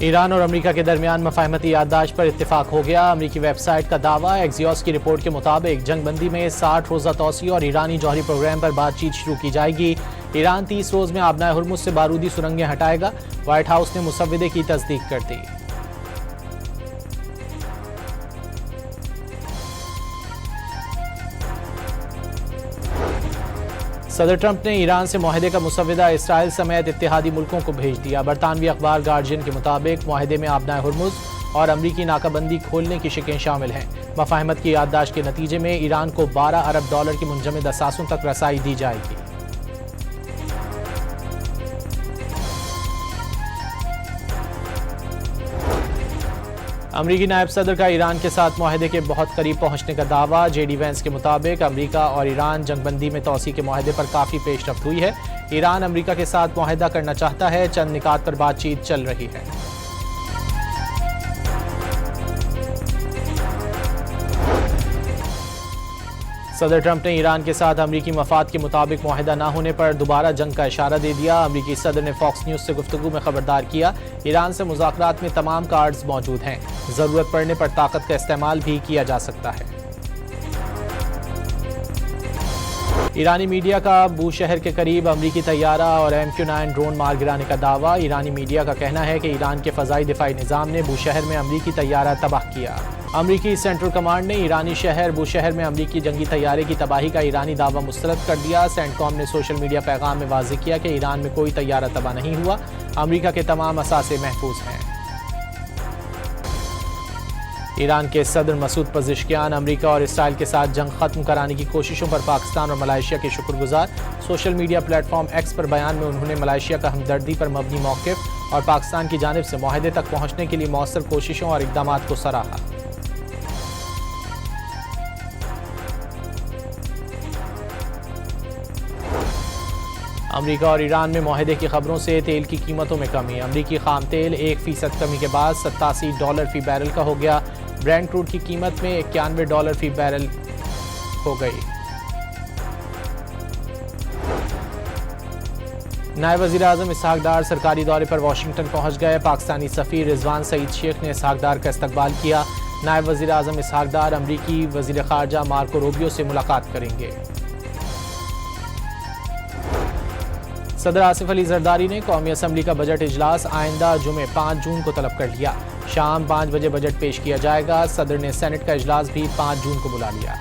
ایران اور امریکہ کے درمیان مفاہمتی یادداشت پر اتفاق ہو گیا۔ امریکی ویب سائٹ کا دعویٰ، ایکزیوس کی رپورٹ کے مطابق جنگ بندی میں 60 روزہ توسیع اور ایرانی جوہری پروگرام پر بات چیت شروع کی جائے گی۔ ایران 30 روز میں آبنائے ہرمز سے بارودی سرنگیں ہٹائے گا۔ وائٹ ہاؤس نے مسودے کی تصدیق کر دی۔ صدر ٹرمپ نے ایران سے معاہدے کا مسودہ اسرائیل سمیت اتحادی ملکوں کو بھیج دیا۔ برطانوی اخبار گارڈین کے مطابق معاہدے میں آبنائے ہرمز اور امریکی ناکہ بندی کھولنے کی شقیں شامل ہیں۔ مفاہمت کی یادداشت کے نتیجے میں ایران کو $12 ارب کی منجمد اثاثوں تک رسائی دی جائے گی۔ امریکی نائب صدر کا ایران کے ساتھ معاہدے کے بہت قریب پہنچنے کا دعویٰ۔ جے ڈی وینس کے مطابق امریکہ اور ایران جنگ بندی میں توسیع کے معاہدے پر کافی پیش رفت ہوئی ہے۔ ایران امریکہ کے ساتھ معاہدہ کرنا چاہتا ہے، چند نکات پر بات چیت چل رہی ہے۔ صدر ٹرمپ نے ایران کے ساتھ امریکی مفاد کے مطابق معاہدہ نہ ہونے پر دوبارہ جنگ کا اشارہ دے دیا۔ امریکی صدر نے فاکس نیوز سے گفتگو میں خبردار کیا، ایران سے مذاکرات میں تمام کارڈز موجود ہیں، ضرورت پڑنے پر طاقت کا استعمال بھی کیا جا سکتا ہے۔ ایرانی میڈیا کا بوشہر کے قریب امریکی طیارہ اور MQ-9 ڈرون مار گرانے کا دعویٰ۔ ایرانی میڈیا کا کہنا ہے کہ ایران کے فضائی دفاعی نظام نے بوشہر میں امریکی طیارہ تباہ کیا۔ امریکی سینٹرل کمانڈ نے ایرانی شہر بوشہر میں امریکی جنگی طیارے کی تباہی کا ایرانی دعویٰ مسترد کر دیا۔ سینٹ کام نے سوشل میڈیا پیغام میں واضح کیا کہ ایران میں کوئی طیارہ تباہ نہیں ہوا، امریکہ کے تمام اثاثے محفوظ ہیں۔ ایران کے صدر مسعود پزشکیان امریکہ اور اسرائیل کے ساتھ جنگ ختم کرانے کی کوششوں پر پاکستان اور ملائیشیا کے شکر گزار۔ Social media platform X پر بیان میں انہوں نے ملائیشیا کا ہمدردی پر مبنی موقف اور پاکستان کی جانب سے معاہدے تک پہنچنے کے لیے مؤثر کوششوں اور اقدامات کو سراہا۔ امریکہ اور ایران میں معاہدے کی خبروں سے تیل کی قیمتوں میں کمی۔ امریکی خام تیل 1% کمی کے بعد $87 فی بیرل کا ہو گیا۔ برینٹ کروڈ کی قیمت میں $91 فی بیرل ہو گئی۔ نائب وزیر اعظم اسحاق ڈار سرکاری دورے پر واشنگٹن پہنچ گئے۔ پاکستانی سفیر رضوان سعید شیخ نے اسحاق ڈار کا استقبال کیا۔ نائب وزیر اعظم اسحاق ڈار امریکی وزیر خارجہ مارکو روبیو سے ملاقات کریں گے۔ صدر آصف علی زرداری نے قومی اسمبلی کا بجٹ اجلاس آئندہ جمعے 5 جون کو طلب کر لیا۔ شام 5 بجے بجٹ پیش کیا جائے گا۔ صدر نے سینٹ کا اجلاس بھی 5 جون کو بلا لیا۔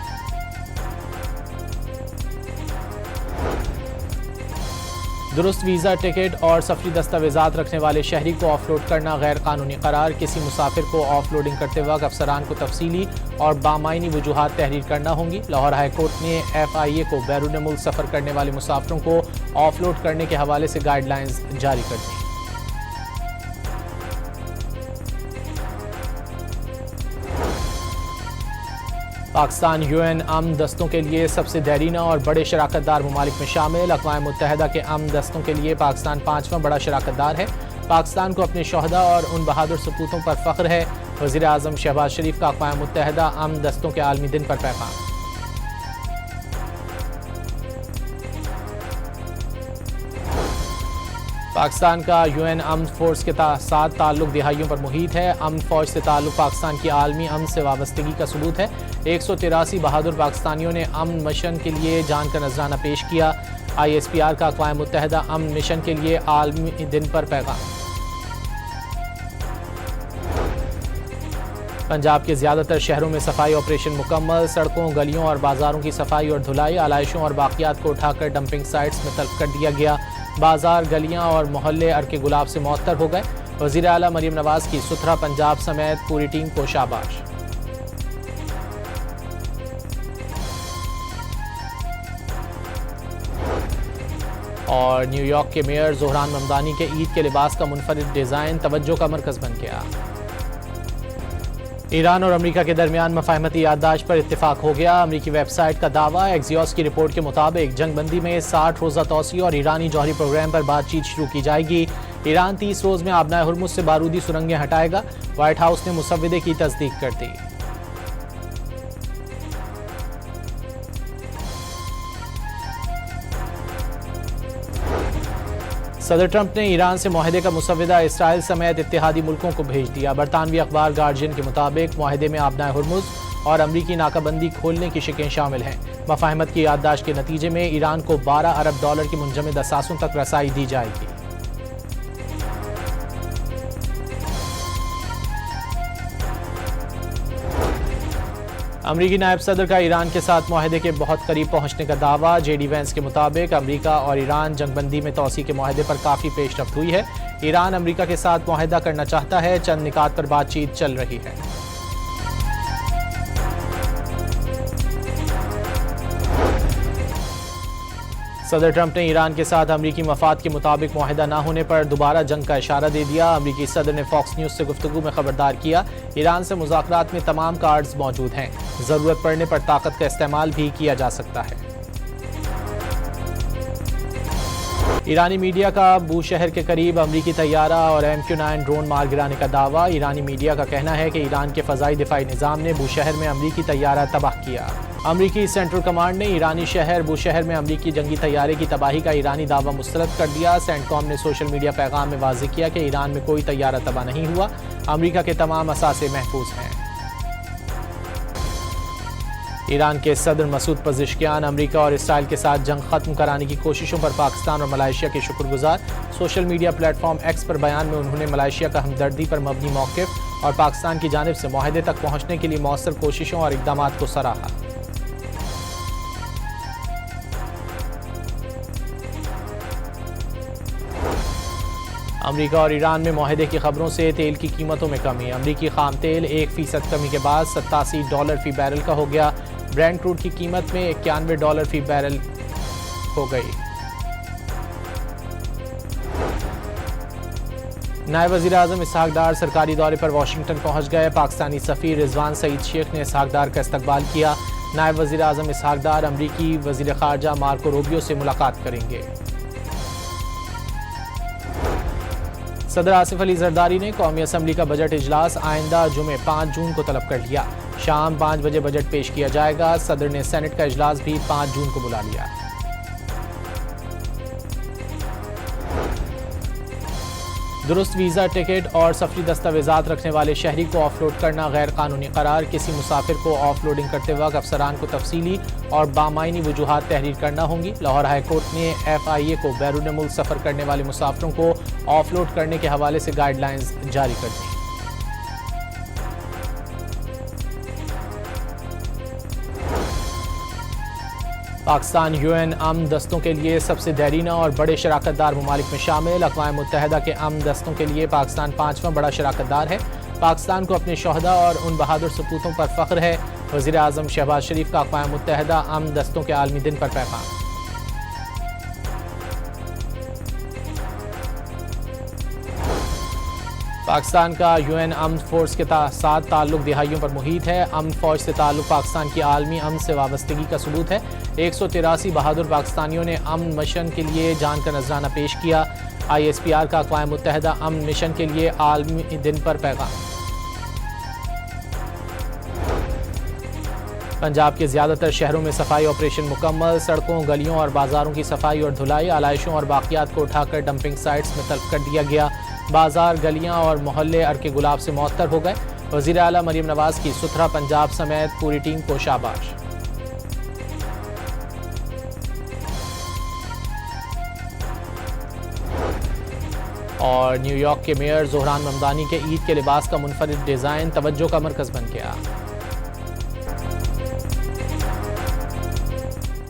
درست ویزا، ٹکٹ اور سفری دستاویزات رکھنے والے شہری کو آف لوڈ کرنا غیر قانونی قرار۔ کسی مسافر کو آف لوڈنگ کرتے وقت افسران کو تفصیلی اور بامعنی وجوہات تحریر کرنا ہوں گی۔ لاہور ہائی کورٹ نے FIA کو بیرون ملک سفر کرنے والے مسافروں کو آف لوڈ کرنے کے حوالے سے گائیڈ لائنز جاری کر دیں۔ پاکستان UN امن دستوں کے لیے سب سے دیرینہ اور بڑے شراکت دار ممالک میں شامل۔ اقوام متحدہ کے امن دستوں کے لیے پاکستان 5واں بڑا شراکت دار ہے۔ پاکستان کو اپنے شہداء اور ان بہادر سپوتوں پر فخر ہے۔ وزیر اعظم شہباز شریف کا اقوام متحدہ امن دستوں کے عالمی دن پر پیغام۔ پاکستان کا UN امن فورس کے ساتھ تعلق دہائیوں پر محیط ہے۔ امن فوج سے تعلق پاکستان کی عالمی امن سے وابستگی کا ثبوت ہے۔ 183 بہادر پاکستانیوں نے امن مشن کے لیے جان کا نذرانہ پیش کیا۔ ISPR کا اقوام متحدہ امن مشن کے لیے عالمی دن پر پیغام۔ پنجاب کے زیادہ تر شہروں میں صفائی آپریشن مکمل۔ سڑکوں، گلیوں اور بازاروں کی صفائی اور دھلائی، آلائشوں اور باقیات کو اٹھا کر ڈمپنگ سائٹس میں طلب کر دیا گیا۔ بازار، گلیاں اور محلے ارکے گلاب سے معطر ہو گئے۔ وزیر اعلیٰ مریم نواز کی ستھرا پنجاب سمیت پوری ٹیم کو شاباش۔ اور نیو یارک کے میئر زہران ممدانی کے عید کے لباس کا منفرد ڈیزائن توجہ کا مرکز بن گیا۔ ایران اور امریکہ کے درمیان مفاہمتی یادداشت پر اتفاق ہو گیا۔ امریکی ویب سائٹ کا دعویٰ، ایکزیوس کی رپورٹ کے مطابق جنگ بندی میں 60 روزہ توسیع اور ایرانی جوہری پروگرام پر بات چیت شروع کی جائے گی۔ ایران 30 روز میں آبنائے ہرمز سے بارودی سرنگیں ہٹائے گا۔ وائٹ ہاؤس نے مسودے کی تصدیق کر دی۔ صدر ٹرمپ نے ایران سے معاہدے کا مسودہ اسرائیل سمیت اتحادی ملکوں کو بھیج دیا۔ برطانوی اخبار گارڈین کے مطابق معاہدے میں آبنائے ہرمز اور امریکی ناکہ بندی کھولنے کی شقیں شامل ہیں۔ مفاہمت کی یادداشت کے نتیجے میں ایران کو $12 ارب کی منجمد اثاثوں تک رسائی دی جائے گی۔ امریکی نائب صدر کا ایران کے ساتھ معاہدے کے بہت قریب پہنچنے کا دعویٰ۔ جے ڈی وینس کے مطابق امریکہ اور ایران جنگ بندی میں توسیع کے معاہدے پر کافی پیش رفت ہوئی ہے۔ ایران امریکہ کے ساتھ معاہدہ کرنا چاہتا ہے، چند نکات پر بات چیت چل رہی ہے۔ صدر ٹرمپ نے ایران کے ساتھ امریکی مفاد کے مطابق معاہدہ نہ ہونے پر دوبارہ جنگ کا اشارہ دے دیا۔ امریکی صدر نے فاکس نیوز سے گفتگو میں خبردار کیا، ایران سے مذاکرات میں تمام کارڈز موجود ہیں، ضرورت پڑنے پر طاقت کا استعمال بھی کیا جا سکتا ہے۔ ایرانی میڈیا کا بوشہر کے قریب امریکی طیارہ اور MQ-9 ڈرون مار گرانے کا دعویٰ۔ ایرانی میڈیا کا کہنا ہے کہ ایران کے فضائی دفاعی نظام نے بوشہر میں امریکی طیارہ تباہ کیا۔ امریکی سینٹرل کمانڈ نے ایرانی شہر بوشہر میں امریکی جنگی طیارے کی تباہی کا ایرانی دعویٰ مسترد کر دیا۔ سینٹ کام نے سوشل میڈیا پیغام میں واضح کیا کہ ایران میں کوئی طیارہ تباہ نہیں ہوا، امریکہ کے تمام اثاثے محفوظ ہیں۔ ایران کے صدر مسعود پزشکیان امریکہ اور اسرائیل کے ساتھ جنگ ختم کرانے کی کوششوں پر پاکستان اور ملائیشیا کے شکر گزار۔ Social media platform X پر بیان میں انہوں نے ملائیشیا کا ہمدردی پر مبنی موقف اور پاکستان کی جانب سے معاہدے تک پہنچنے کے لیے مؤثر کوششوں اور اقدامات کو سراہا۔ امریکہ اور ایران میں معاہدے کی خبروں سے تیل کی قیمتوں میں کمی۔ امریکی خام تیل 1% کمی کے بعد $87 فی بیرل کا ہو گیا۔ برینٹ کروڈ کی قیمت میں $91 فی بیرل ہو گئی۔ نائب وزیر اعظم اسحاق ڈار سرکاری دورے پر واشنگٹن پہنچ گئے۔ پاکستانی سفیر رضوان سعید شیخ نے اسحاق ڈار کا استقبال کیا۔ نائب وزیر اعظم اسحاق ڈار امریکی وزیر خارجہ مارکو روبیو سے ملاقات کریں گے۔ صدر آصف علی زرداری نے قومی اسمبلی کا بجٹ اجلاس آئندہ جمعے 5 جون کو طلب کر لیا۔ شام 5 بجے بجٹ پیش کیا جائے گا۔ صدر نے سینٹ کا اجلاس بھی 5 جون کو بلا لیا۔ درست ویزا ٹکٹ اور سفری دستاویزات رکھنے والے شہری کو آف لوڈ کرنا غیر قانونی قرار۔ کسی مسافر کو آف لوڈنگ کرتے وقت افسران کو تفصیلی اور بامعنی وجوہات تحریر کرنا ہوں گی۔ لاہور ہائی کورٹ نے FIA کو بیرون ملک سفر کرنے والے مسافروں کو آف لوڈ کرنے کے حوالے سے گائیڈ لائنز جاری کر دیں۔ پاکستان UN امن دستوں کے لیے سب سے دیرینہ اور بڑے شراکت دار ممالک میں شامل۔ اقوام متحدہ کے امن دستوں کے لیے پاکستان 5واں بڑا شراکت دار ہے۔ پاکستان کو اپنے شہداء اور ان بہادر سپوتوں پر فخر ہے۔ وزیر اعظم شہباز شریف کا اقوام متحدہ امن دستوں کے عالمی دن پر پیغام۔ پاکستان کا UN امن فورس کے ساتھ تعلق دہائیوں پر محیط ہے۔ امن فوج سے تعلق پاکستان کی عالمی امن سے وابستگی کا ثبوت ہے۔ 183 بہادر پاکستانیوں نے امن مشن کے لیے جان کا نذرانہ پیش کیا۔ ISPR کا اقوام متحدہ امن مشن کے لیے عالمی دن پر پیغام۔ پنجاب کے زیادہ تر شہروں میں صفائی آپریشن مکمل۔ سڑکوں، گلیوں اور بازاروں کی صفائی اور دھلائی، آلائشوں اور باقیات کو اٹھا کر ڈمپنگ سائٹس میں تلف کر دیا گیا۔ بازار، گلیاں اور محلے ارک گلاب سے معطر ہو گئے۔ وزیر اعلیٰ مریم نواز کی ستھرا پنجاب سمیت پوری ٹیم کو شاباش۔ اور نیو یارک کے میئر زہران ممدانی کے عید کے لباس کا منفرد ڈیزائن توجہ کا مرکز بن گیا۔